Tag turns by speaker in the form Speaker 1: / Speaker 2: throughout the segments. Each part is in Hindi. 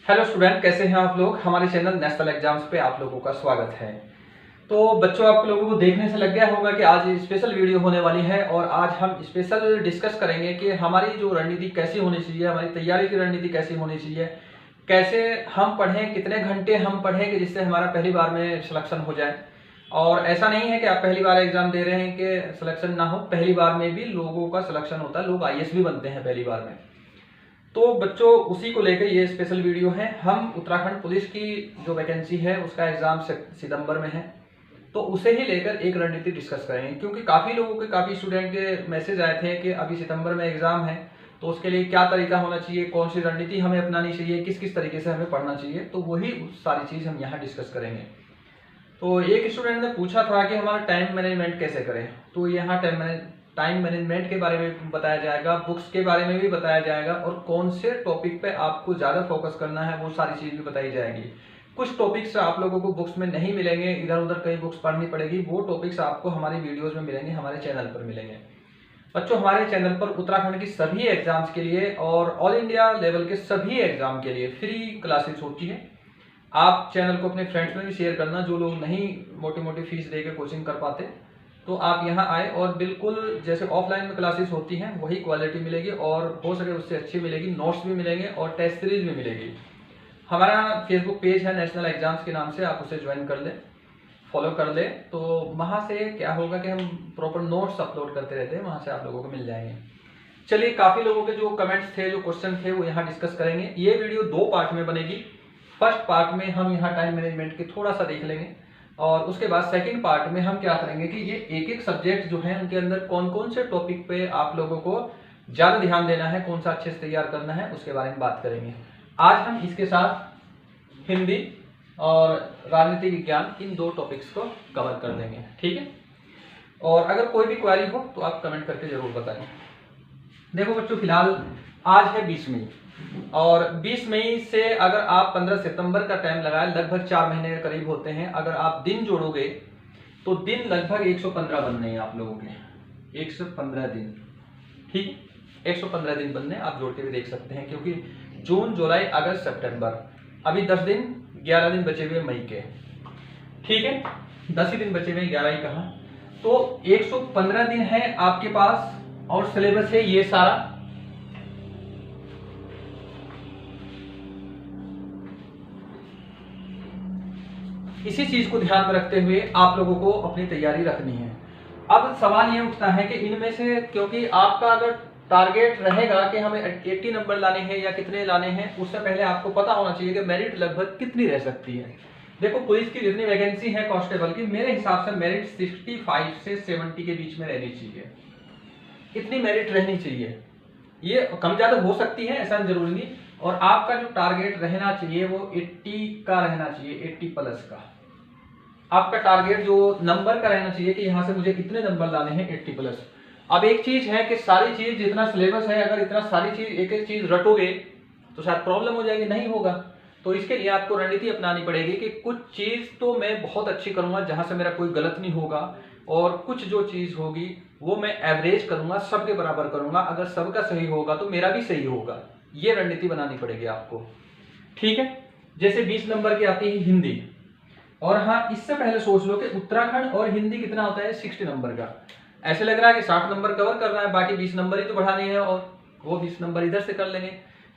Speaker 1: हेलो स्टूडेंट, कैसे हैं आप लोग। हमारे चैनल नेशनल एग्जाम्स पे आप लोगों का स्वागत है। तो बच्चों, आप लोगों को देखने से लग गया होगा कि आज स्पेशल वीडियो होने वाली है और आज हम स्पेशल डिस्कस करेंगे कि हमारी जो रणनीति कैसी होनी चाहिए, हमारी तैयारी की रणनीति कैसी होनी चाहिए, कैसे हम पढ़ें, कितने घंटे हम पढ़ें कि जिससे हमारा पहली बार में सिलेक्शन हो जाए। और ऐसा नहीं है कि आप पहली बार एग्जाम दे रहे हैं कि सिलेक्शन ना हो, पहली बार में भी लोगों का सिलेक्शन होता है, लोग आईएएस भी बनते हैं पहली बार में। तो बच्चों, उसी को लेकर ये स्पेशल वीडियो है। हम उत्तराखंड पुलिस की जो वैकेंसी है उसका एग्जाम सितंबर में है, तो उसे ही लेकर एक रणनीति डिस्कस करेंगे। क्योंकि काफ़ी स्टूडेंट के मैसेज आए थे कि अभी सितंबर में एग्जाम है, तो उसके लिए क्या तरीका होना चाहिए, कौन सी रणनीति हमें अपनानी चाहिए, किस किस तरीके से हमें पढ़ना चाहिए, तो वही सारी चीज़ हम यहाँ डिस्कस करेंगे। तो एक स्टूडेंट ने पूछा था कि हमारा टाइम मैनेजमेंट कैसे करें, तो यहाँ टाइम मैनेजमेंट के बारे में बताया जाएगा, बुक्स के बारे में भी बताया जाएगा और कौन से टॉपिक पे आपको ज़्यादा फोकस करना है वो सारी चीज़ भी बताई जाएगी। कुछ टॉपिक्स आप लोगों को बुक्स में नहीं मिलेंगे, इधर उधर कई बुक्स पढ़नी पड़ेगी, वो टॉपिक्स आपको हमारी वीडियोज़ में मिलेंगे, हमारे चैनल पर मिलेंगे। बच्चों, हमारे चैनल पर उत्तराखंड की सभी एग्जाम्स के लिए और ऑल इंडिया लेवल के सभी एग्जाम के लिए फ्री क्लासेस होती है। आप चैनल को अपने फ्रेंड्स में भी शेयर करना, जो लोग नहीं मोटी मोटी फीस देकर कोचिंग कर पाते, तो आप यहाँ आए और बिल्कुल जैसे ऑफलाइन में क्लासेस होती हैं वही क्वालिटी मिलेगी और हो सके उससे अच्छी मिलेगी, नोट्स भी मिलेंगे और टेस्ट सीरीज भी मिलेगी। हमारा फेसबुक पेज है नेशनल एग्जाम्स के नाम से, आप उसे ज्वाइन कर लें, फॉलो कर लें, तो वहाँ से क्या होगा कि हम प्रॉपर नोट्स अपलोड करते रहते हैं, वहाँ से आप लोगों को मिल जाएंगे। चलिए, काफ़ी लोगों के जो कमेंट्स थे, जो क्वेश्चन थे, वो यहाँ डिस्कस करेंगे। ये वीडियो 2 पार्ट में बनेगी। फर्स्ट पार्ट में हम यहाँ टाइम मैनेजमेंट के थोड़ा सा देख लेंगे और उसके बाद सेकंड पार्ट में हम क्या करेंगे कि ये एक एक सब्जेक्ट जो है उनके अंदर कौन कौन से टॉपिक पे आप लोगों को ज़्यादा ध्यान देना है, कौन सा अच्छे से तैयार करना है, उसके बारे में बात करेंगे। आज हम इसके साथ हिंदी और राजनीति विज्ञान, इन 2 टॉपिक्स को कवर कर देंगे, ठीक है। और अगर कोई भी क्वेरी हो तो आप कमेंट करके जरूर बताएं। देखो बच्चों, फिलहाल आज है 20 मई और 20 मई से अगर आप 15 सितंबर का टाइम लगाए, लगभग 4 महीने के करीब होते हैं। अगर आप दिन जोड़ोगे तो दिन लगभग 115 बनने हैं आप लोगों के, 115 दिन, ठीक, 115 दिन बनने, आप जोड़ के भी देख सकते हैं। क्योंकि जून, जुलाई, अगस्त, सितंबर, अभी 10 दिन, 11 दिन बचे हुए मई के, ठीक है, 10 ही दिन बचे हुए, 11 ही कहाँ, तो 115 दिन है आपके पास और सिलेबस है ये सारा। इसी चीज को ध्यान में रखते हुए आप लोगों को अपनी तैयारी रखनी है। अब सवाल ये उठता है कि इनमें से, क्योंकि आपका अगर टारगेट रहेगा कि हमें 80 नंबर लाने हैं या कितने लाने हैं, उससे पहले आपको पता होना चाहिए कि मेरिट लगभग कितनी रह सकती है। देखो, पुलिस की जितनी वैकेंसी है कांस्टेबल की, मेरे हिसाब से मेरिट 65 से 70 के बीच में रहनी चाहिए, इतनी मेरिट रहनी चाहिए। ये कम ज्यादा हो सकती है, ऐसा जरूरी नहीं। और आपका जो टारगेट रहना चाहिए वो 80 का रहना चाहिए, 80 प्लस का आपका टारगेट जो नंबर का रहना चाहिए कि यहाँ से मुझे कितने नंबर लाने हैं, 80 प्लस। अब एक चीज है कि सारी चीज जितना सिलेबस है, अगर इतना सारी चीज एक एक चीज रटोगे तो शायद प्रॉब्लम हो जाएगी, नहीं होगा। तो इसके लिए आपको रणनीति अपनानी पड़ेगी कि कुछ चीज तो मैं बहुत अच्छी करूंगा जहां से मेरा कोई गलत नहीं होगा, और कुछ जो चीज होगी वो मैं एवरेज करूंगा, सबके बराबर करूंगा। अगर सबका सही होगा तो मेरा भी सही होगा, ये रणनीति बनानी पड़ेगी आपको, ठीक है। जैसे 20 नंबर की आती है हिंदी, और हाँ, इससे पहले सोच लो कि उत्तराखंड और हिंदी कितना होता है, 60 नंबर का। ऐसे लग रहा है कि 60 नंबर कवर करना है, बाकी 20 नंबर ही तो बढ़ाने हैं और वो 20 नंबर इधर से कर लेंगे।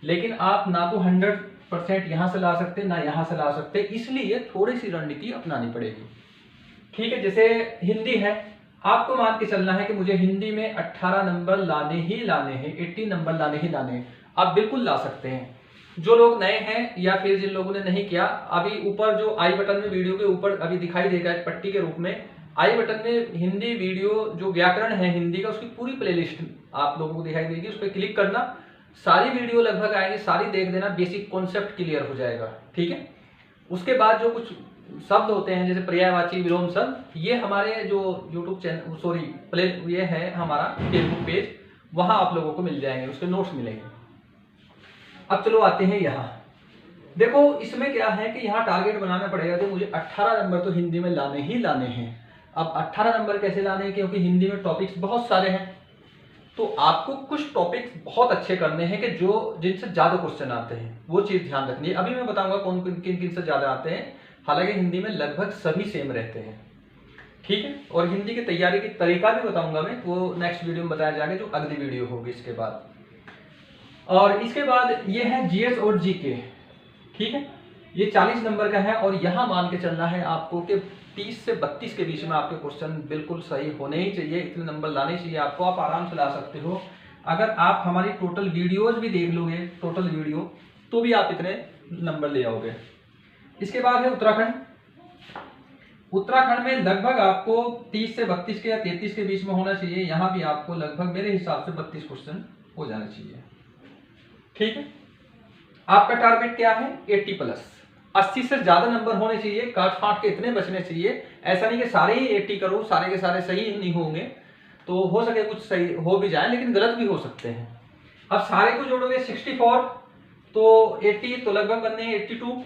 Speaker 1: लेकिन आप ना तो 100% यहाँ से ला सकते, ना यहाँ से ला सकते, इसलिए थोड़ी सी रणनीति अपनानी पड़ेगी, ठीक है। जैसे हिंदी है, आपको मान के चलना है कि मुझे हिंदी में 18 नंबर लाने ही लाने हैं, 80 नंबर लाने ही लाने हैं। आप बिल्कुल ला सकते हैं। जो लोग नए हैं या फिर जिन लोगों ने नहीं किया, अभी ऊपर जो आई बटन में, वीडियो के ऊपर अभी दिखाई देगा एक पट्टी के रूप में, आई बटन में हिंदी वीडियो जो व्याकरण है हिंदी का, उसकी पूरी प्लेलिस्ट आप लोगों को दिखाई देगी। उस पर क्लिक करना, सारी वीडियो लगभग आएगी, सारी देख देना, बेसिक कॉन्सेप्ट क्लियर हो जाएगा, ठीक है। उसके बाद जो कुछ शब्द होते हैं जैसे पर्यायवाची, विलोम शब्द, ये हमारे जो यूट्यूब चैनल, सॉरी ये है हमारा फेसबुक पेज, वहां आप लोगों को मिल जाएंगे, उसके नोट्स मिलेंगे। अब चलो आते हैं यहाँ। देखो, इसमें क्या है कि यहाँ टारगेट बनाना पड़ेगा कि मुझे 18 नंबर तो हिंदी में लाने ही लाने हैं। अब 18 नंबर कैसे लाने हैं, क्योंकि हिंदी में टॉपिक्स बहुत सारे हैं, तो आपको कुछ टॉपिक्स बहुत अच्छे करने हैं कि जो जिनसे ज़्यादा क्वेश्चन आते हैं, वो चीज़ ध्यान रखनी है। अभी मैं बताऊंगा कौन किन किन से ज़्यादा आते हैं। हालांकि हिंदी में लगभग सभी सेम रहते हैं, ठीक है। और हिंदी की तैयारी की तरीका भी बताऊंगा मैं, वो नेक्स्ट वीडियो में बताया जाएगा, जो अगली वीडियो होगी इसके बाद। और इसके बाद ये है जीएस और जीके, ठीक है। ये 40 नंबर का है और यहाँ मान के चलना है आपको कि 30 से 32 के बीच में आपके क्वेश्चन बिल्कुल सही होने ही चाहिए, इतने नंबर लाने चाहिए आपको। आप आराम से ला सकते हो अगर आप हमारी टोटल वीडियोज भी देख लोगे, टोटल वीडियो, तो भी आप इतने नंबर ले आओगे। इसके बाद है उत्तराखंड। उत्तराखंड में लगभग आपको 30 से 32 के या 33 के बीच में होना चाहिए। यहाँ भी आपको लगभग मेरे हिसाब से 32 क्वेश्चन हो जाना चाहिए, ठीक है। आपका टारगेट क्या है? 80 प्लस, 80 से ज्यादा नंबर होने चाहिए। काट फाट के इतने बचने चाहिए, ऐसा नहीं कि सारे ही 80 करो, सारे के सारे सही नहीं होंगे, तो हो सके कुछ सही हो भी जाए लेकिन गलत भी हो सकते हैं। अब सारे को जोड़ोगे 64 तो 80, तो लगभग बनने हैं 82,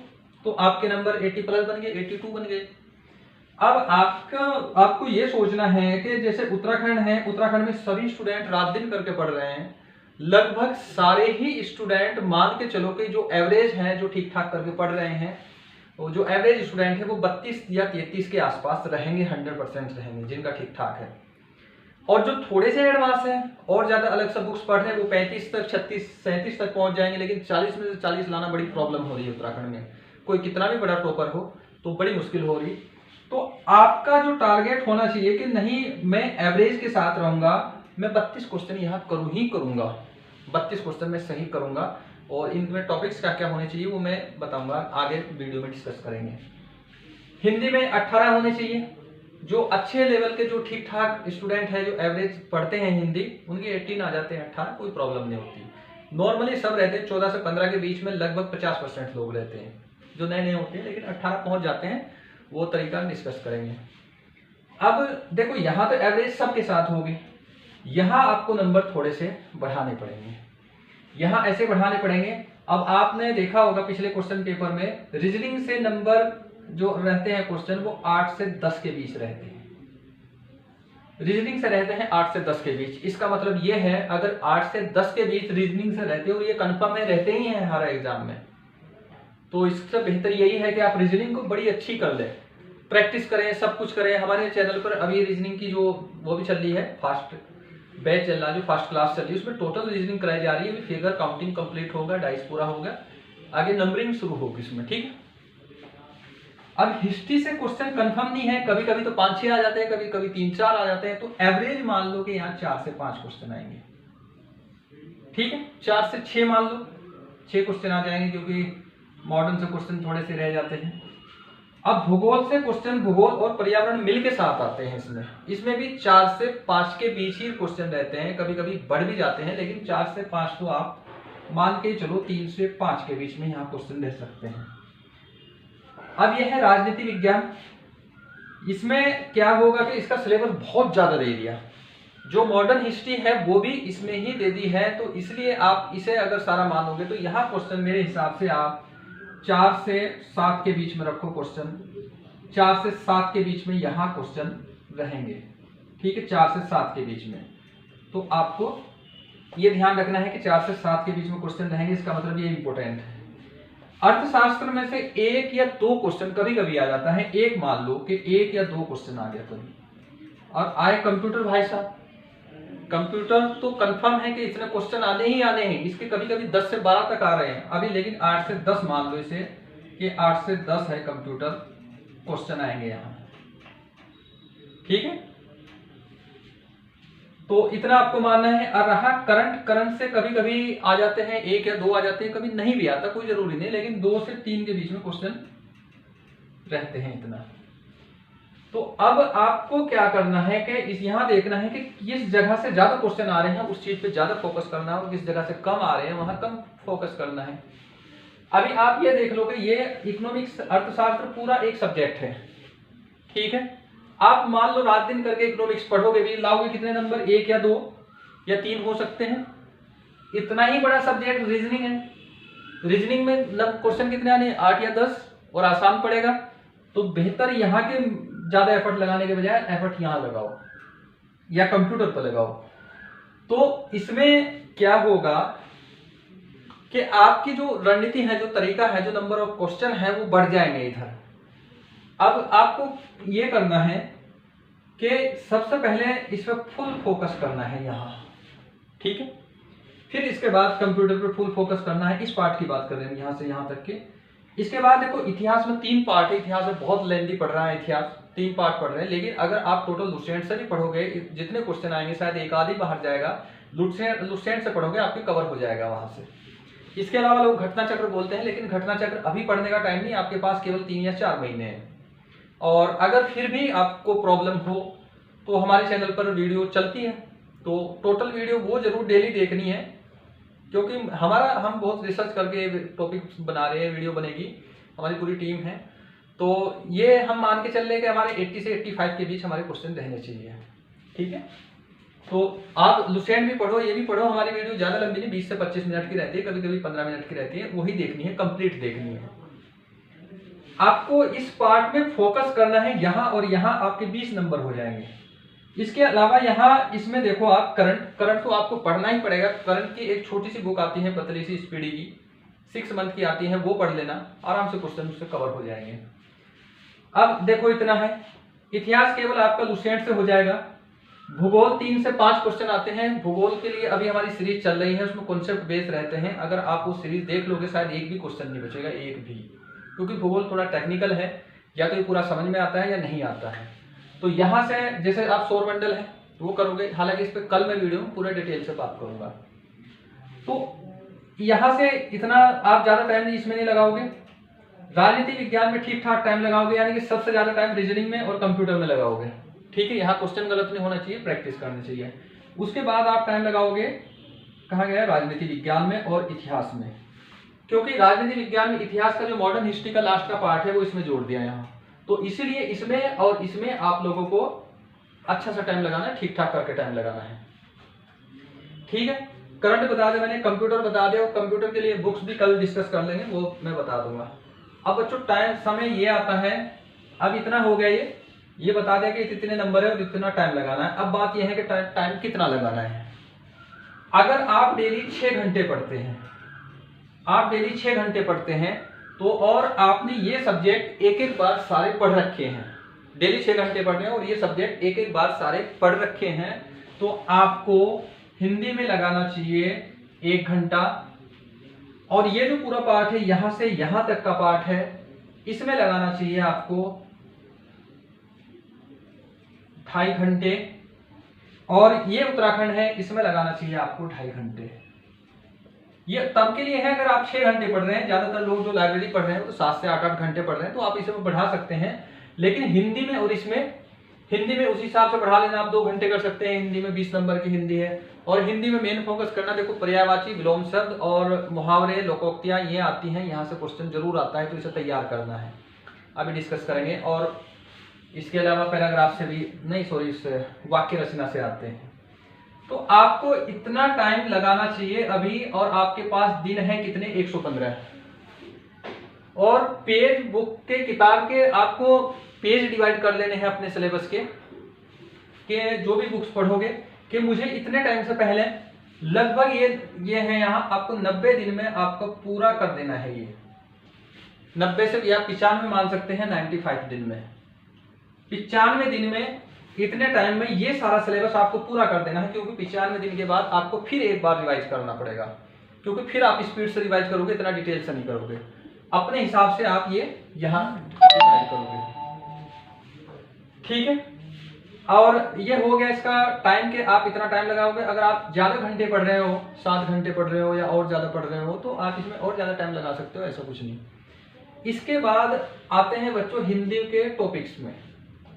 Speaker 1: तो आपके नंबर 80 प्लस बन गए, 82 बन गए। अब आपको ये सोचना है कि जैसे उत्तराखंड है, उत्तराखंड में सभी स्टूडेंट रात दिन करके पढ़ रहे हैं। लगभग सारे ही स्टूडेंट मान के चलो कि जो एवरेज हैं, जो ठीक ठाक करके पढ़ रहे हैं, वो जो एवरेज स्टूडेंट है वो 32 या 33 के आसपास रहेंगे, 100% रहेंगे जिनका ठीक ठाक है। और जो थोड़े से एडवांस हैं और ज्यादा अलग से बुक्स पढ़ रहे हैं, वो 35 तक, 36, 37 तक पहुंच जाएंगे। लेकिन 40 में से 40 लाना बड़ी प्रॉब्लम हो रही है उत्तराखंड में। कोई कितना भी बड़ा टॉपर हो तो बड़ी मुश्किल हो रही। तो आपका जो टारगेट होना चाहिए कि नहीं, मैं एवरेज के साथ रहूंगा, मैं 32 क्वेश्चन यहाँ करूँ ही करूंगा, 32 क्वेश्चन मैं सही करूंगा। और इनमें टॉपिक्स क्या क्या होने चाहिए वो मैं बताऊंगा, आगे वीडियो में डिस्कस करेंगे। हिंदी में 18 होने चाहिए। जो अच्छे लेवल के, जो ठीक ठाक स्टूडेंट है, जो एवरेज पढ़ते हैं हिंदी, उनके 18 आ जाते हैं, 18 कोई प्रॉब्लम नहीं होती। नॉर्मली सब रहते हैं 14 से 15 के बीच में, लगभग 50% लोग रहते हैं जो नए नए होते हैं, लेकिन 18 पहुंच जाते हैं। वो तरीका डिस्कस करेंगे। अब देखो, यहाँ तो एवरेज सबके साथ होगी, यहाँ आपको नंबर थोड़े से बढ़ाने पड़ेंगे, यहाँ ऐसे बढ़ाने पड़ेंगे। अब आपने देखा होगा पिछले क्वेश्चन पेपर में रीजनिंग से नंबर जो रहते हैं क्वेश्चन, वो 8 से 10 के बीच रहते हैं। रीजनिंग से रहते हैं 8 से 10 के बीच। इसका मतलब ये है, अगर 8 से 10 के बीच रीजनिंग से रहते हो, ये कंफर्म है, रहते ही हैं हर एग्जाम में, तो इससे बेहतर यही है कि आप रीजनिंग को बड़ी अच्छी कर लें, प्रैक्टिस करें, सब कुछ करें। हमारे चैनल पर अभी रीजनिंग की जो वो भी चल रही है, फास्ट बैच चल रहा है, जो फास्ट क्लास चल रही है, उसमें टोटल रीजनिंग कराई जा रही है। फिगर काउंटिंग कंप्लीट होगा, डाइस पूरा होगा, आगे नंबरिंग शुरू होगी इसमें, ठीक है। अब हिस्ट्री से क्वेश्चन कंफर्म नहीं है, कभी कभी तो 5-6 आ जाते हैं, कभी कभी 3-4 आ जाते हैं, तो एवरेज मान लो कि यहाँ 4 से 5 क्वेश्चन आएंगे, ठीक है। 4 से 6 मान लो, 6 क्वेश्चन आ जाएंगे, क्योंकि मॉडर्न से क्वेश्चन थोड़े से रह जाते हैं। अब भूगोल से क्वेश्चन, भूगोल और पर्यावरण मिल के साथ आते हैं इसमें भी 4 से 5 के बीच ही क्वेश्चन रहते हैं, कभी कभी बढ़ भी जाते हैं, लेकिन 4 से 5 तो आप मान के चलो, 3 से 5 के बीच में यहाँ क्वेश्चन रह सकते हैं। अब यह है राजनीति विज्ञान। इसमें क्या होगा कि इसका सिलेबस बहुत ज्यादा दे दिया, जो मॉडर्न हिस्ट्री है वो भी इसमें ही दे दी है, तो इसलिए आप इसे अगर सारा मानोगे तो यहाँ क्वेश्चन मेरे हिसाब से आप 4 से 7 के बीच में रखो क्वेश्चन, 4 से 7 के बीच में यहाँ क्वेश्चन रहेंगे, ठीक है, 4 से 7 के बीच में। तो आपको ये ध्यान रखना है कि 4 से 7 के बीच में क्वेश्चन रहेंगे, इसका मतलब ये इंपॉर्टेंट है। अर्थशास्त्र में से 1 या 2 क्वेश्चन कभी कभी आ जाता है, एक मान लो कि 1 या 2 क्वेश्चन आ गया कभी, और आए कंप्यूटर। भाई साहब, कंप्यूटर तो कंफर्म है कि इतने क्वेश्चन आने ही आने हैं, इसके कभी कभी 10 से 12 तक आ रहे हैं अभी, लेकिन 8 से 10 मान लो इसे कि 8 से 10 है कंप्यूटर क्वेश्चन आएंगे यहाँ, ठीक है। तो इतना आपको मानना है। और रहा करंट से कभी कभी आ जाते हैं, 1 या 2 आ जाते हैं, कभी नहीं भी आता, कोई जरूरी नहीं, लेकिन 2 से 3 के बीच में क्वेश्चन रहते हैं, इतना। तो अब आपको क्या करना है कि इस यहाँ देखना है कि किस जगह से ज्यादा क्वेश्चन आ रहे हैं, उस चीज पे ज्यादा फोकस करना है, और किस जगह से कम आ रहे हैं वहां कम फोकस करना है। अभी आप ये देख लो कि ये इकोनॉमिक्स, अर्थशास्त्र पूरा एक सब्जेक्ट है, ठीक है। आप मान लो रात दिन करके इकोनॉमिक्स पढ़ोगे भी, लाओगे कितने नंबर? 1 या 2 या 3 हो सकते हैं। इतना ही बड़ा सब्जेक्ट रीजनिंग है, रीजनिंग में क्वेश्चन कितने आने? 8 या 10, और आसान पड़ेगा। तो बेहतर यहाँ के ज्यादा एफर्ट लगाने के बजाय एफर्ट यहाँ लगाओ या कंप्यूटर पर लगाओ, तो इसमें क्या होगा कि आपकी जो रणनीति है, जो तरीका है, जो नंबर ऑफ क्वेश्चन है वो बढ़ जाएंगे इधर। अब आपको ये करना है कि सबसे पहले इस पर फुल फोकस करना है यहाँ, ठीक है। फिर इसके बाद कंप्यूटर पर फुल फोकस करना है। इस पार्ट की बात कर रहे हैं यहाँ से यहाँ तक के। इसके बाद देखो इतिहास में 3 पार्ट है। इतिहास में बहुत लेंथी पढ़ रहा है, इतिहास 3 पार्ट पढ़ रहे हैं, लेकिन अगर आप टोटल लुसेंट से भी पढ़ोगे, जितने क्वेश्चन आएंगे शायद एक आधी बाहर जाएगा, लुसेंट से पढ़ोगे आपके कवर हो जाएगा वहां से। इसके अलावा लोग घटना चक्र बोलते हैं, लेकिन घटना चक्र अभी पढ़ने का टाइम नहीं, आपके पास केवल 3 या 4 महीने हैं। और अगर फिर भी आपको प्रॉब्लम हो तो हमारे चैनल पर वीडियो चलती है, तो टोटल वीडियो वो जरूर डेली देखनी है, क्योंकि हम बहुत रिसर्च करके टॉपिक बना रहे हैं, वीडियो बनेगी, हमारी पूरी टीम है। तो ये हम मान के चल रहे हैं कि हमारे 80 से 85 के बीच हमारे क्वेश्चन रहने चाहिए, ठीक है। तो आप लुसेंट भी पढ़ो, ये भी पढ़ो। हमारी वीडियो ज़्यादा लंबी नहीं, 20 से 25 मिनट की रहती है, कभी कभी 15 मिनट की रहती है, वही देखनी है, कंप्लीट देखनी है। आपको इस पार्ट में फोकस करना है, यहाँ और यहाँ आपके 20 नंबर हो जाएंगे। इसके अलावा यहाँ इसमें देखो आप करंट तो आपको पढ़ना ही पड़ेगा। करंट की एक छोटी सी बुक आती है, पतली सी स्पीडी की, 6 मंथ की आती है, वो पढ़ लेना, आराम से क्वेश्चन उससे कवर हो जाएंगे। अब देखो इतना है। इतिहास केवल आपका लुसेंट से हो जाएगा। भूगोल 3 से 5 क्वेश्चन आते हैं। भूगोल के लिए अभी हमारी सीरीज चल रही है, उसमें कॉन्सेप्ट बेस्ड रहते हैं। अगर आप वो सीरीज देख लोगे शायद एक भी क्वेश्चन नहीं बचेगा, एक भी, क्योंकि भूगोल थोड़ा टेक्निकल है, या तो ये पूरा समझ में आता है या नहीं आता है। तो यहाँ से जैसे आप सौरमंडल है वो करोगे, हालांकि इस पर कल मैं वीडियो में पूरे डिटेल से बात करूंगा। तो यहाँ से इतना आप ज्यादा टाइम इसमें नहीं लगाओगे। राजनीति विज्ञान में ठीक ठाक टाइम लगाओगे, यानी कि सबसे ज्यादा टाइम रीजनिंग में और कंप्यूटर में लगाओगे, ठीक है। यहाँ क्वेश्चन गलत नहीं होना चाहिए, प्रैक्टिस करनी चाहिए। उसके बाद आप टाइम लगाओगे कहाँ गया, राजनीति विज्ञान में और इतिहास में, क्योंकि राजनीति विज्ञान में इतिहास का जो मॉडर्न हिस्ट्री का लास्ट का पार्ट है वो इसमें जोड़ दिया यहाँ। तो इसीलिए इसमें और इसमें आप लोगों को अच्छा सा टाइम लगाना है, ठीक ठाक करके टाइम लगाना है, ठीक है। करंट बता दे मैंने, कंप्यूटर बता दे, और कंप्यूटर के लिए बुक्स भी कल डिस्कस कर लेंगे, वो मैं बता दूंगा। अब बच्चों टाइम समय ये आता है, अब इतना हो गया, ये बता दिया कि इतने नंबर है और इतना टाइम लगाना है। अब बात यह है कि टाइम कितना लगाना है। अगर आप डेली 6 घंटे पढ़ते हैं, आप डेली 6 घंटे पढ़ते हैं, तो और आपने ये सब्जेक्ट एक एक बार सारे पढ़ रखे हैं, डेली 6 घंटे पढ़ रहे हैं और ये सब्जेक्ट एक एक बार सारे पढ़ रखे हैं, तो आपको हिंदी में लगाना चाहिए 1 घंटा। और ये जो पूरा पार्ट है, यहां से यहां तक का पार्ट है, इसमें लगाना चाहिए आपको 2.5 घंटे। और ये उत्तराखंड है, इसमें लगाना चाहिए आपको 2.5 घंटे। ये तब के लिए है अगर आप 6 घंटे पढ़ रहे हैं। ज्यादातर लोग जो लाइब्रेरी पढ़ रहे हैं तो 7 से 8 घंटे पढ़ रहे हैं, तो आप इसे बढ़ा सकते हैं। लेकिन हिंदी में और इसमें, हिंदी में उस हिसाब से बढ़ा लेना, आप 2 घंटे कर सकते हैं। हिंदी में 20 नंबर की हिंदी है, और हिंदी में मेन फोकस करना, देखो पर्यायवाची, विलोम शब्द और मुहावरे, लोकोक्तियां ये आती हैं, यहाँ से क्वेश्चन जरूर आता है, तो इसे तैयार करना है, अभी डिस्कस करेंगे। और इसके अलावा पैराग्राफ से भी नहीं, सॉरी, इस वाक्य रचना से आते हैं। तो आपको इतना टाइम लगाना चाहिए अभी। और आपके पास दिन है कितने, 115। और पेज बुक के, किताब के आपको पेज डिवाइड कर लेने हैं अपने सिलेबस के जो भी बुक्स पढ़ोगे, कि मुझे इतने टाइम से पहले लगभग ये है यहाँ, आपको 90 दिन में आपको पूरा कर देना है। ये 90 से या 95 मान सकते हैं, 95 दिन में, 95 दिन में, इतने टाइम में ये सारा सिलेबस आपको पूरा कर देना है। क्योंकि 95 दिन के बाद आपको फिर एक बार रिवाइज करना पड़ेगा, क्योंकि फिर आप स्पीड से रिवाइज करोगे, इतना डिटेल से नहीं करोगे, अपने हिसाब से आप ये यहाँ रिवाइज करोगे, ठीक है। और ये हो गया इसका टाइम के आप इतना टाइम लगाओगे। अगर आप ज्यादा घंटे पढ़ रहे हो, 7 घंटे पढ़ रहे हो या और ज्यादा पढ़ रहे हो, तो आप इसमें और ज्यादा टाइम लगा सकते हो, ऐसा कुछ नहीं। इसके बाद आते हैं बच्चों हिंदी के टॉपिक्स में,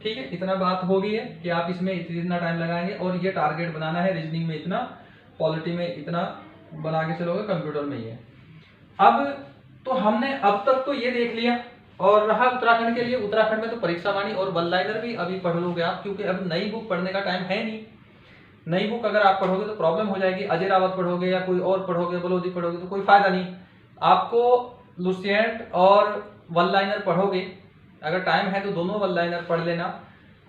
Speaker 1: ठीक है। इतना बात हो गई है कि आप इसमें इतना टाइम लगाएंगे, और ये टारगेट बनाना है, रीजनिंग में इतना, पॉलिटी में इतना बना के चलोगे, कंप्यूटर में ये। अब तो हमने अब तक तो ये देख लिया। और रहा उत्तराखंड के लिए, उत्तराखंड में तो परीक्षा वाणी और वन लाइनर भी अभी पढ़ लोगे आप, क्योंकि अब नई बुक पढ़ने का टाइम है नहीं। नई बुक अगर आप पढ़ोगे तो प्रॉब्लम हो जाएगी। अजय रावत पढ़ोगे या कोई और पढ़ोगे, बलोदी पढ़ोगे, तो कोई फायदा नहीं। आपको लुसेंट और वन लाइनर पढ़ोगे, अगर टाइम है तो दोनों वन लाइनर पढ़ लेना,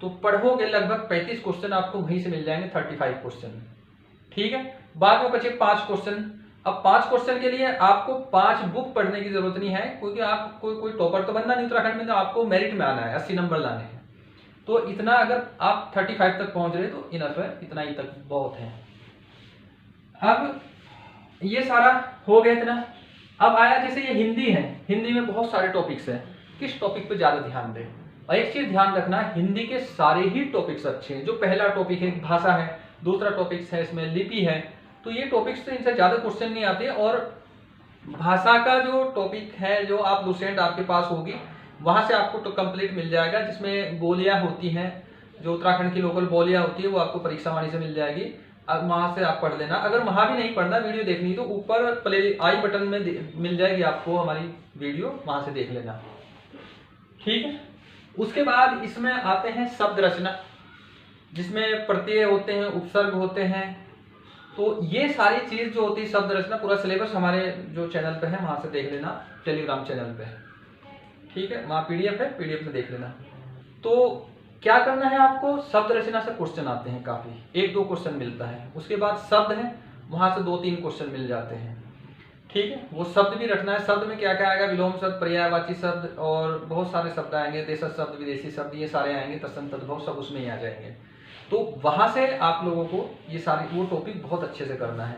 Speaker 1: तो पढ़ोगे लगभग 35 क्वेश्चन आपको वहीं से मिल जाएंगे, 35 क्वेश्चन, ठीक है। बाद में बचे 5 क्वेश्चन। अब 5 क्वेश्चन के लिए आपको 5 बुक पढ़ने की जरूरत नहीं है, क्योंकि आप कोई टॉपर तो बनना नहीं उत्तराखंड में, तो आपको मेरिट में आना है, 80 नंबर लाने हैं। तो इतना अगर आप 35 तक पहुंच रहे तो इनफ है, इतना ही तक बहुत है। अब ये सारा हो गया इतना। अब आया जैसे ये हिंदी है, हिंदी में बहुत सारे टॉपिक्स हैं, किस टॉपिक पे ज्यादा ध्यान दें। और एक चीज ध्यान रखना, हिंदी के सारे ही टॉपिक्स अच्छे हैं। जो पहला टॉपिक है भाषा है, दूसरा टॉपिक्स है इसमें लिपि है, तो ये टॉपिक्स से इनसे ज्यादा क्वेश्चन नहीं आते। और भाषा का जो टॉपिक है, जो आप लुसेंट आपके पास होगी, वहां से आपको तो कंप्लीट मिल जाएगा, जिसमें बोलियां होती हैं, जो उत्तराखंड की लोकल बोलियां होती है, वो आपको परीक्षा वाणी से मिल जाएगी। अब वहां से आप पढ़ लेना। अगर वहां भी नहीं पढ़ना, वीडियो देखनी, तो ऊपर प्ले आई बटन में मिल जाएगी आपको हमारी वीडियो, वहां से देख लेना, ठीक है। उसके बाद इसमें आते हैं शब्द रचना, जिसमें प्रत्यय होते हैं, उपसर्ग होते हैं। तो ये सारी चीज जो होती है शब्द रचना, पूरा सिलेबस हमारे जो चैनल पे है वहां से देख लेना, टेलीग्राम चैनल पे, ठीक है। वहां पीडीएफ है, पीडीएफ में देख लेना। तो क्या करना है आपको, शब्द रचना से क्वेश्चन आते हैं काफी, 1-2 क्वेश्चन मिलता है। उसके बाद शब्द है, वहां से 2-3 क्वेश्चन मिल जाते हैं, ठीक है। वो शब्द भी रखना है। शब्द में क्या क्या आएगा, विलोम शब्द, पर्यायवाची शब्द और बहुत सारे शब्द आएंगे, देशज शब्द, विदेशी शब्द, ये सारे आएंगे, तत्सम तद्भव सब उसमें ही आ जाएंगे। तो वहां से आप लोगों को ये सारे वो टॉपिक बहुत अच्छे से करना है।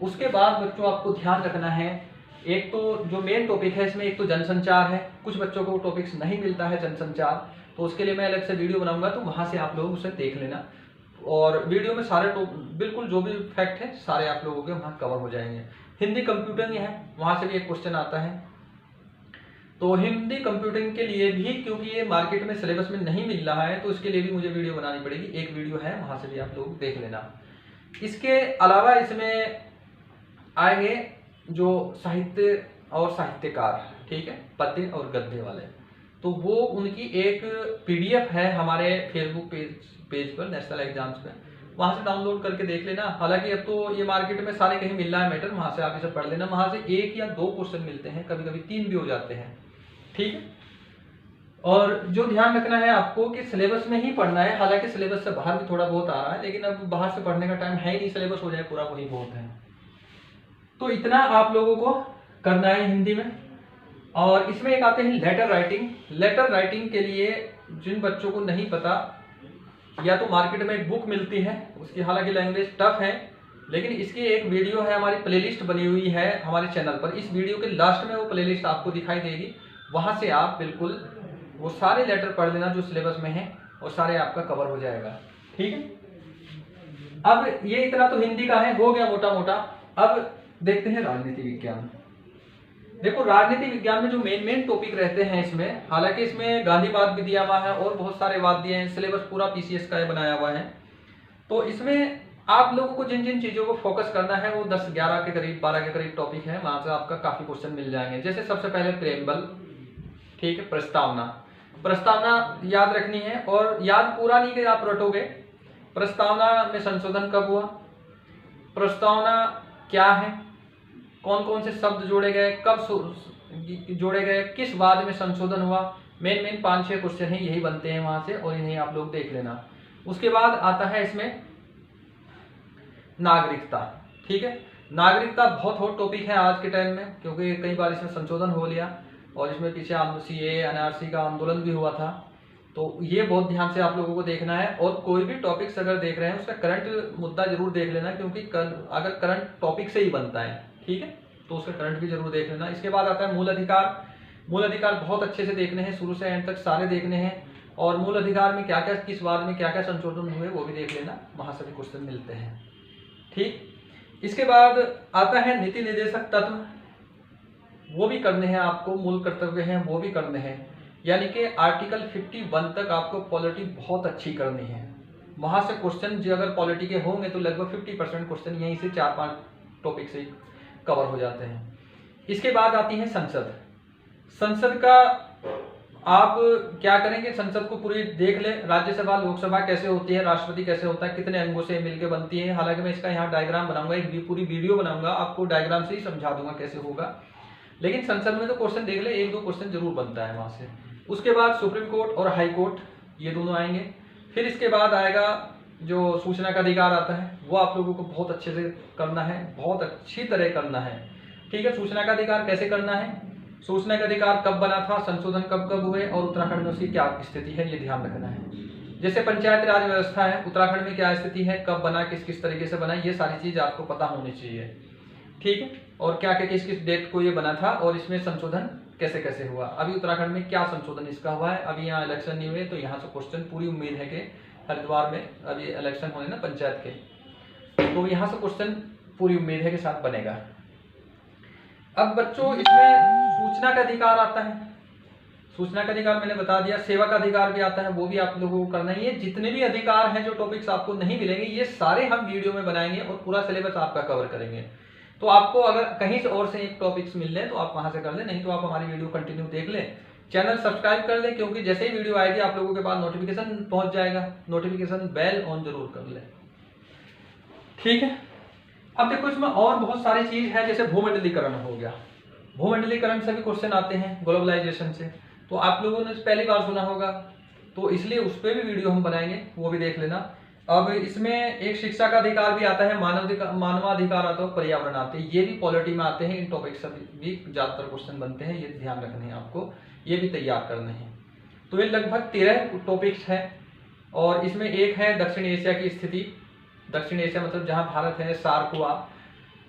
Speaker 1: उसके बाद बच्चों आपको ध्यान रखना है, एक तो जो मेन टॉपिक है इसमें, एक तो जनसंचार है। कुछ बच्चों को टॉपिक्स नहीं मिलता है जनसंचार, तो उसके लिए मैं अलग से वीडियो बनाऊंगा, तो वहां से आप लोग उसे देख लेना। और वीडियो में सारे बिल्कुल जो भी फैक्ट है सारे आप लोगों के वहां कवर हो जाएंगे। हिंदी कंप्यूटिंग है, वहां से भी एक क्वेश्चन आता है। तो हिंदी कंप्यूटिंग के लिए भी, क्योंकि ये मार्केट में सिलेबस में नहीं मिल रहा है, तो इसके लिए भी मुझे वीडियो बनानी पड़ेगी। एक वीडियो है, वहां से भी आप लोग देख लेना। इसके अलावा इसमें आएंगे जो साहित्य और साहित्यकार, ठीक है, पद्य और गद्य वाले, तो वो उनकी एक पीडीएफ है हमारे फेसबुक पेज पर, नेशनल एग्जाम्स पे, वहां से डाउनलोड करके देख लेना। हालांकि अब तो ये मार्केट में सारे कहीं मिल रहा है मैटर, वहां से आप इसे पढ़ लेना। वहां से 1 या 2 क्वेश्चन मिलते हैं, कभी कभी 3 भी हो जाते हैं, ठीक है। और जो ध्यान रखना है आपको कि सिलेबस में ही पढ़ना है। हालांकि सिलेबस से बाहर भी थोड़ा बहुत आ रहा है, लेकिन अब बाहर से पढ़ने का टाइम है ही नहीं, सिलेबस हो जाए पूरा वही बहुत है। तो इतना आप लोगों को करना है हिंदी में। और इसमें एक आते हैं लेटर राइटिंग। लेटर राइटिंग के लिए जिन बच्चों को नहीं पता, या तो मार्केट में एक बुक मिलती है, उसकी हालांकि लैंग्वेज टफ है, लेकिन इसकी एक वीडियो है, हमारी प्लेलिस्ट बनी हुई है हमारे चैनल पर। इस वीडियो के लास्ट में वो प्लेलिस्ट आपको दिखाई देगी, वहां से आप बिल्कुल वो सारे लेटर पढ़ लेना जो सिलेबस में है, और सारे आपका कवर हो जाएगा, ठीक है। अब ये इतना तो हिंदी का है, हो गया मोटा मोटा। अब देखते हैं राजनीति विज्ञान। देखो, राजनीति विज्ञान में जो मेन टॉपिक रहते हैं इसमें, हालांकि इसमें गांधीवाद भी दिया हुआ है और बहुत सारे वाद दिए हैं, सिलेबस पूरा पीसीएस का बनाया हुआ है। तो इसमें आप लोगों को जिन जिन चीजों को फोकस करना है, वो 10-11 के करीब, 12 के करीब टॉपिक है, वहां से आपका काफी क्वेश्चन मिल जाएंगे। जैसे सबसे पहले प्रेमबल, ठीक है, प्रस्तावना। प्रस्तावना याद रखनी है, और याद पूरा नहीं कि आप रटोगे। प्रस्तावना में संशोधन कब हुआ, प्रस्तावना क्या है, कौन कौन से शब्द जोड़े गए, कब जोड़े गए, किस वाद में संशोधन हुआ, मेन 5-6 क्वेश्चन हैं, यही बनते हैं वहां से, और इन्हें आप लोग देख लेना। उसके बाद आता है इसमें नागरिकता, ठीक है। नागरिकता बहुत हॉट टॉपिक है आज के टाइम में, क्योंकि कई बार इसमें संशोधन हो लिया, और इसमें पीछे सीएए एनआरसी का आंदोलन भी हुआ था। तो ये बहुत ध्यान से आप लोगों को देखना है। और कोई भी टॉपिक्स अगर देख रहे हैं, उसका करंट मुद्दा जरूर देख लेना, क्योंकि अगर करंट टॉपिक से ही बनता है, ठीक है, तो उसका करंट भी जरूर देख लेना। इसके बाद आता है मूल अधिकार। मूल अधिकार बहुत अच्छे से देखने हैं, शुरू से एंड तक सारे देखने हैं, और मूल अधिकार में क्या क्या, किस वाद में क्या क्या संशोधन हुए, वो भी देख लेना, वहां से भी क्वेश्चन मिलते हैं, ठीक। इसके बाद आता है नीति निर्देशक तत्व, वो भी करने हैं आपको, मूल कर्तव्य हैं वो भी करने हैं। यानी कि आर्टिकल 51 तक आपको पॉलिटी बहुत अच्छी करनी है। वहां से क्वेश्चन जो अगर पॉलिटी के होंगे तो लगभग 50% क्वेश्चन यहीं से 4-5 टॉपिक से कवर हो जाते हैं। इसके बाद आती है संसद। संसद का आप क्या करेंगे, संसद को पूरी देख ले, राज्यसभा लोकसभा कैसे होती है, राष्ट्रपति कैसे होता है, कितने अंगों से मिलकर बनती है। हालांकि मैं इसका यहाँ डायग्राम बनाऊंगा, एक पूरी वीडियो बनाऊंगा, आपको डायग्राम से ही समझा दूंगा कैसे होगा। लेकिन संसद में तो क्वेश्चन देख ले, 1-2 क्वेश्चन जरूर बनता है वहां से। उसके बाद सुप्रीम कोर्ट और हाई कोर्ट, ये दोनों आएंगे। फिर इसके बाद आएगा जो सूचना का अधिकार आता है वो आप लोगों को बहुत अच्छे से करना है, बहुत अच्छी तरह करना है। ठीक है, सूचना का अधिकार कैसे करना है, सूचना का अधिकार कब बना था, संशोधन कब कब हुए और उत्तराखंड में उसकी क्या स्थिति है, ये ध्यान रखना है। जैसे पंचायत राज व्यवस्था है, उत्तराखंड में क्या स्थिति है, कब बना, किस किस तरीके से बना, ये सारी चीज आपको पता होनी चाहिए। ठीक है, और क्या क्या किस किस डेट को ये बना था और इसमें संशोधन कैसे कैसे हुआ। अभी उत्तराखंड में क्या संशोधन इसका हुआ है, अभी यहाँ इलेक्शन नहीं हुए तो यहाँ से क्वेश्चन पूरी उम्मीद है कि हरिद्वार में अभी इलेक्शन होने ना पंचायत के, तो यहाँ से क्वेश्चन पूरी उम्मीद है कि साथ बनेगा। अब बच्चों इसमें सूचना का अधिकार आता है, सूचना का अधिकार मैंने बता दिया, सेवा का अधिकार भी आता है, वो भी आप लोगों को करना है। ये जितने भी अधिकार हैं जो टॉपिक्स आपको नहीं मिलेंगे ये सारे हम वीडियो में बनाएंगे और पूरा सिलेबस आपका कवर करेंगे। तो आपको अगर कहीं से और से एक टॉपिक्स मिल रहे तो आप वहां से कर लें, नहीं तो आप हमारी वीडियो कंटिन्यू देख लें, चैनल सब्सक्राइब कर लें, क्योंकि जैसे ही वीडियो आएगी आप लोगों के पास नोटिफिकेशन पहुंच जाएगा, नोटिफिकेशन बेल ऑन जरूर कर लें। ठीक है, अब देखो इसमें और बहुत सारी चीज है, जैसे भूमंडलीकरण हो गया, भूमंडलीकरण से भी क्वेश्चन आते हैं ग्लोबलाइजेशन से, तो आप लोगों ने पहली बार सुना होगा तो इसलिए उस पर भी वीडियो हम बनाएंगे, वो भी देख लेना। अब इसमें एक शिक्षा का अधिकार भी आता है, मानवाधिकार आता है, पर्यावरण आते हैं, ये भी पॉलिटी में आते हैं, इन टॉपिक से भी ज्यादातर क्वेश्चन बनते हैं, ये ध्यान रखने हैं आपको, ये भी तैयार करने हैं। तो ये लगभग 13 टॉपिक्स हैं और इसमें एक है दक्षिण एशिया की स्थिति। दक्षिण एशिया मतलब जहां भारत है, सार्क हुआ,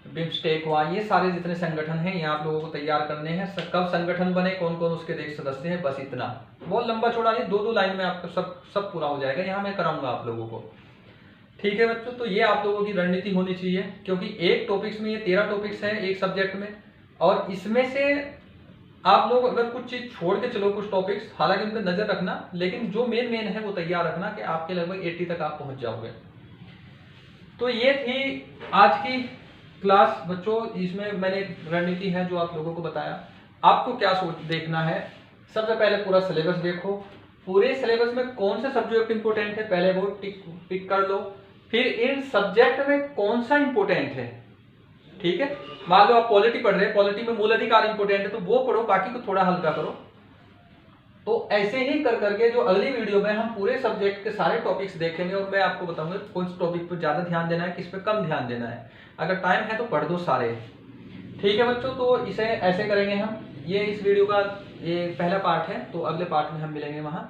Speaker 1: बिम्स्टेक हुआ, ये सारे जितने संगठन हैं ये आप लोगों को तैयार करने हैं। कब संगठन बने, कौन कौन उसके देश सदस्य हैं, बस इतना, बहुत लंबा चौड़ा नहीं, 2-2 लाइन में आपका सब पूरा हो जाएगा, यहाँ मैं कराऊंगा आप लोगों को। ठीक है बच्चों, तो ये आप लोगों की रणनीति होनी चाहिए, क्योंकि एक टॉपिक्स में ये 13 टॉपिक्स हैं एक सब्जेक्ट में, और इसमें से आप लोग अगर कुछ चीज छोड़ के चलो, कुछ टॉपिक्स हालांकि उन पर नजर रखना, लेकिन जो मेन है वो तैयार रखना कि आपके लगभग 80 तक आप पहुंच जाओगे। तो ये थी आज की क्लास बच्चों, इसमें मैंने रणनीति है जो आप लोगों को बताया। आपको क्या देखना है, सबसे पहले पूरा सिलेबस देखो, पूरे सिलेबस में कौन सा सब्जेक्ट इंपोर्टेंट है पहले वो पिक कर लो, फिर इन सब्जेक्ट में कौन सा इंपोर्टेंट है। ठीक है, मान लो आप पॉलिटी पढ़ रहे हैं, पॉलिटी में मूल अधिकार इंपोर्टेंट है तो वो पढ़ो, बाकी को थोड़ा हल्का करो। तो ऐसे ही कर करके जो अगली वीडियो में हम पूरे सब्जेक्ट के सारे टॉपिक्स देखेंगे और मैं आपको बताऊंगा कौन से टॉपिक पर ज्यादा ध्यान देना है, किस पे कम ध्यान देना है। अगर टाइम है तो पढ़ दो सारे। ठीक है बच्चों, तो इसे ऐसे करेंगे हम, ये इस वीडियो का ये पहला पार्ट है, तो अगले पार्ट में हम मिलेंगे वहां,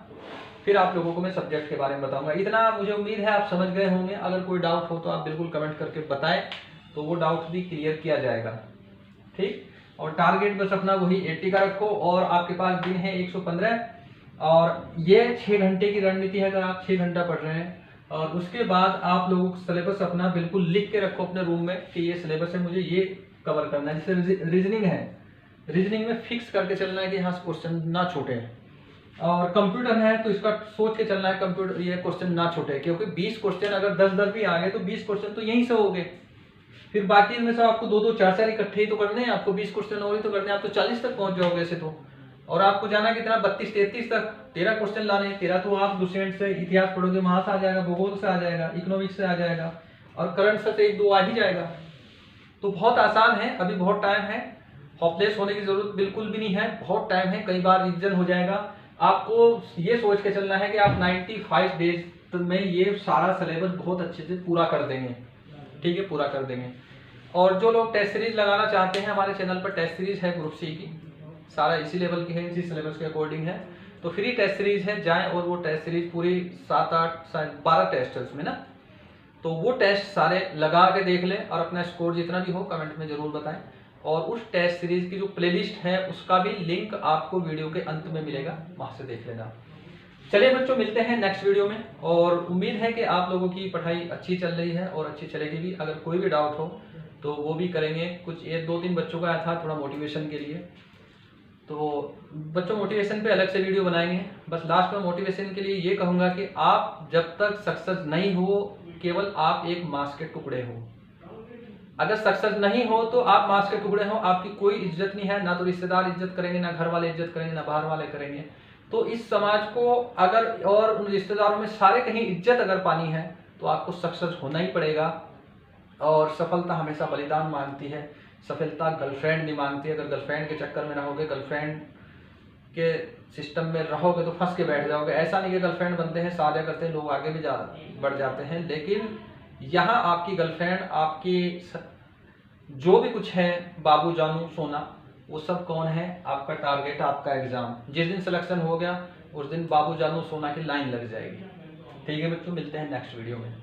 Speaker 1: फिर आप लोगों को मैं सब्जेक्ट के बारे में बताऊंगा। इतना मुझे उम्मीद है आप समझ गए होंगे, अगर कोई डाउट हो तो आप बिल्कुल कमेंट करके बताएं, तो वो डाउट भी क्लियर किया जाएगा। ठीक, और टारगेट बस अपना वही 80 का रखो, और आपके पास दिन है 115, और ये 6 घंटे की रणनीति है, अगर आप 6 घंटा पढ़ रहे हैं। और उसके बाद आप लोग सिलेबस अपना बिल्कुल लिख के रखो अपने रूम में कि ये सिलेबस है, मुझे ये कवर करना है। जैसे रीजनिंग है, रीजनिंग में फिक्स करके चलना है कि यहाँ से क्वेश्चन ना छूटे, और कंप्यूटर है तो इसका सोच के चलना है कंप्यूटर ये क्वेश्चन ना छूटे, क्योंकि 20 क्वेश्चन अगर 10-10 भी आ गए तो 20 क्वेश्चन तो यहीं से हो गए, फिर बाकी में से आपको 2-2 4-4 इकट्ठे ही तो करने हैं, आपको 20 क्वेश्चन और ही तो करने हैं, आप तो 40 तक पहुंच जाओगे ऐसे तो। और आपको जाना कितना 32-33 तक, 13 क्वेश्चन लाने हैं, 13 तो आप डोसेंट से इतिहास पढ़ोगे वहां से आ जाएगा, भूगोल से आ जाएगा, इकोनॉमिक्स से आ जाएगा, और करंट से 1-2 आ ही जाएगा। तो बहुत आसान है, अभी बहुत टाइम है, होपलेस होने की जरूरत बिल्कुल भी नहीं है, बहुत टाइम है, कई बार रिविजन हो जाएगा। आपको ये सोच के चलना है कि आप 95 डेज में ये सारा सिलेबस बहुत अच्छे से पूरा कर देंगे। ठीक है, पूरा कर देंगे। और जो लोग टेस्ट सीरीज लगाना चाहते हैं, हमारे चैनल पर टेस्ट सीरीज है ग्रुप सी की, सारा इसी लेवल की है, इसी सिलेबस के अकॉर्डिंग है, तो फ्री टेस्ट सीरीज है, जाएं और वो टेस्ट सीरीज पूरी 7-8-12 टेस्ट है उसमें ना, तो वो टेस्ट सारे लगा के देख लें और अपना स्कोर जितना भी हो कमेंट में जरूर बताएं। और उस टेस्ट सीरीज की जो प्लेलिस्ट है उसका भी लिंक आपको वीडियो के अंत में मिलेगा, वहां से देख लेना। चलिए बच्चों, मिलते हैं नेक्स्ट वीडियो में, और उम्मीद है कि आप लोगों की पढ़ाई अच्छी चल रही है और अच्छी चलेगी भी। अगर कोई भी डाउट हो तो वो भी करेंगे, कुछ 1-2-3 बच्चों का आया था थोड़ा मोटिवेशन के लिए, तो बच्चों मोटिवेशन पे अलग से वीडियो बनाएंगे। बस लास्ट में मोटिवेशन के लिए ये कहूंगा कि आप जब तक सक्सेस नहीं हो, केवल आप एक मांस के टुकड़े हो। अगर सक्सेस नहीं हो तो आप मांस के टुकड़े हो, आपकी कोई इज्जत नहीं है, ना तो रिश्तेदार इज्जत करेंगे, ना घर वाले इज्जत करेंगे, ना बाहर वाले करेंगे। तो इस समाज को अगर और उन रिश्तेदारों में सारे कहीं इज्जत अगर पानी है तो आपको सक्सेस होना ही पड़ेगा। और सफलता हमेशा बलिदान मांगती है, सफलता गर्लफ्रेंड नहीं मांगती। अगर गर्लफ्रेंड के चक्कर में रहोगे, गर्लफ्रेंड के सिस्टम में रहोगे तो फंस के बैठ जाओगे। ऐसा नहीं कि गर्लफ्रेंड बनते हैं, शादियाँ करते हैं, लोग आगे भी बढ़ जाते हैं, लेकिन यहाँ आपकी गर्लफ्रेंड, आपकी जो भी कुछ है, बाबू जानू सोना, वो सब कौन है? आपका टारगेट, आपका एग्जाम। जिस दिन सिलेक्शन हो गया उस दिन बाबू जानू सोना की लाइन लग जाएगी। ठीक है बच्चों, मिलते हैं नेक्स्ट वीडियो में।